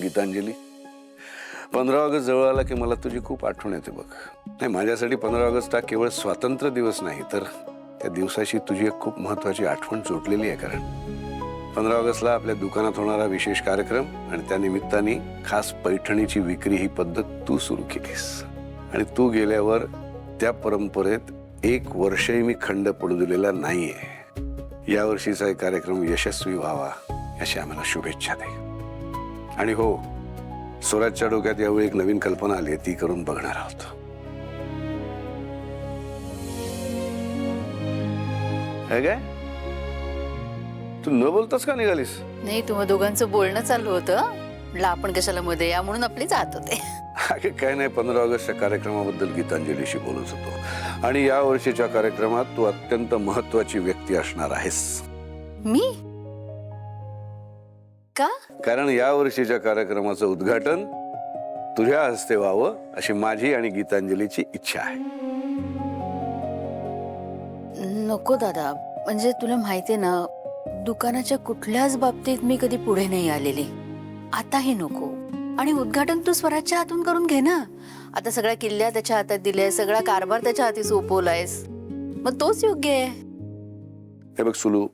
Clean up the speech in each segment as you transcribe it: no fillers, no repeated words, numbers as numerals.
Gitanjali, 15 August जवळ आला की मला तुझी खूप आठवण येते बघ. नाही, माझ्यासाठी 15 ऑगस्ट हा केवळ स्वातंत्र्य दिवस नाही, तर त्या दिवसाशी तुझी एक खूप महत्वाची आठवण जोडलेली आहे. कारण 15 ऑगस्टला आपल्या दुकानात होणारा विशेष कार्यक्रम आणि त्या निमित्ताने खास पैठणीची विक्री ही पद्धत तू सुरू केलीस. आणि तू गेल्यावर त्या परंपरेत 1 वर्षही मी खंड पडू दिलेला नाहीये. या वर्षीचा एक कार्यक्रम यशस्वी व्हावा अशी आम्हाला शुभेच्छा दे. आणि हो, स्वराजच्या डोक्यात यावेळी एक नवीन कल्पना आली, ती करून बघणार आहोत. है काय? तू न बोलताच का निघालीस? नाही, तुम्हा दोघांचं बोलणं चालू होतं, म्हटलं आपण कशाला मध्ये या म्हणून आपली जात होते. काय नाही, 15 ऑगस्टच्या कार्यक्रमाबद्दल गीतांजलीशी बोलत होतो. आणि या वर्षीच्या कार्यक्रमात तू अत्यंत महत्वाची व्यक्ती असणार आहेस. मी का? कारण या वर्षीच्या कार्यक्रमाचं उद्घाटन तुझ्या हस्ते व्हावं अशी माझी आणि गीतांजलीची इच्छा आहे. नको दादा, म्हणजे तुला माहितीये ना, दुकानाच्या कुठल्याच बाबतीत मी कधी पुढे नाही आलेली. आताही नको. आणि उद्घाटन तू स्वराजच्या हातून करून घे ना. आता सगळ्या किल्ल्या त्याच्या हातात दिल्या, सगळा कारभार त्याच्या हाती सोपवलायस, मग तोच योग्य आहे. हे बघ सुलू,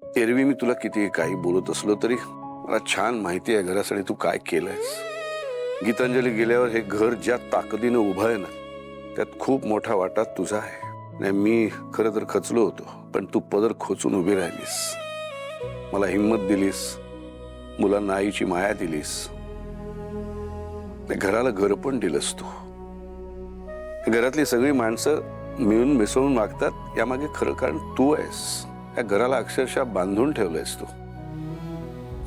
एरवी मी तुला किती काही बोलत असलो तरी मला छान माहिती आहे घरासाठी तू काय केलंयस. गीतांजली गेल्यावर हे घर ज्या ताकदीनं उभं आहे ना, त्यात खूप मोठा वाटा तुझा आहे. नाही, मी खरं तर खचलो होतो, पण तू पदर खोचून उभी राहिलीस, मला हिंमत दिलीस, मुलांना आईची माया दिलीस, घराला घर पण दिलंस तू. घरातली सगळी माणसं मिळून मिसळून वागतात, यामागे खरं कारण तू आहेस. या घराला अक्षरशः बांधून ठेवलंयस तू.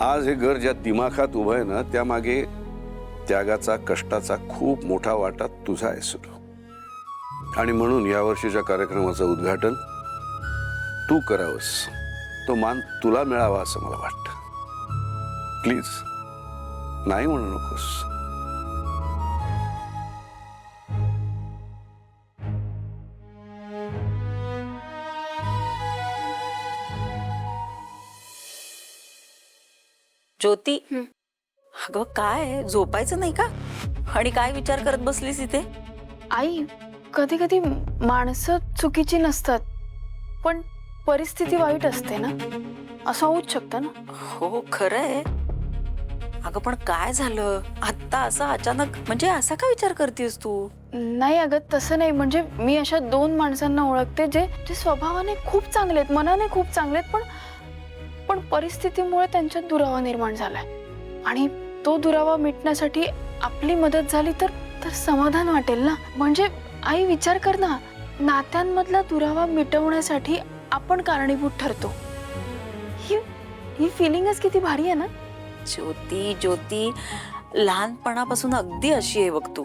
आज हे घर ज्या दिमाखात उभं आहे ना, त्यामागे त्यागाचा, कष्टाचा खूप मोठा वाटा तुझा आहे सुरू. आणि म्हणून या वर्षीच्या कार्यक्रमाचं उद्घाटन तू करावंस, तो मान तुला मिळावा असं मला वाटतं. प्लीज नाही म्हणू नकोस. ज्योती, अगं काय झोपायचं नाही का? आणि काय विचार करत बसलीस इथे? आई, कधी कधी माणसं चुकीची नसतात, पण परिस्थिती वाईट असते ना, असं होऊच शकतं ना. हो, खरंय. अगं पण काय झालं आत्ता असं अचानक? म्हणजे असा का विचार करतेस तू? नाही अगं, तसं नाही. म्हणजे मी अशा 2 माणसांना ओळखते जे स्वभावाने खूप चांगले आहेत, मनाने खूप चांगले आहेत, पण परिस्थितीमुळे त्यांच्यात दुरावा निर्माण झालाय. आणि तो दुरावा मिटण्यासाठी आपली मदत झाली तर समाधान वाटेल ना. म्हणजे आई, विचार कर ना, नात्यांमधला दुरावा मिटवण्यासाठी आपण कारणीभूत ठरतो. ही फिलिंगच किती भारी आहे ना. ज्योती, लहानपणापासून अगदी अशी आहे बघ तू.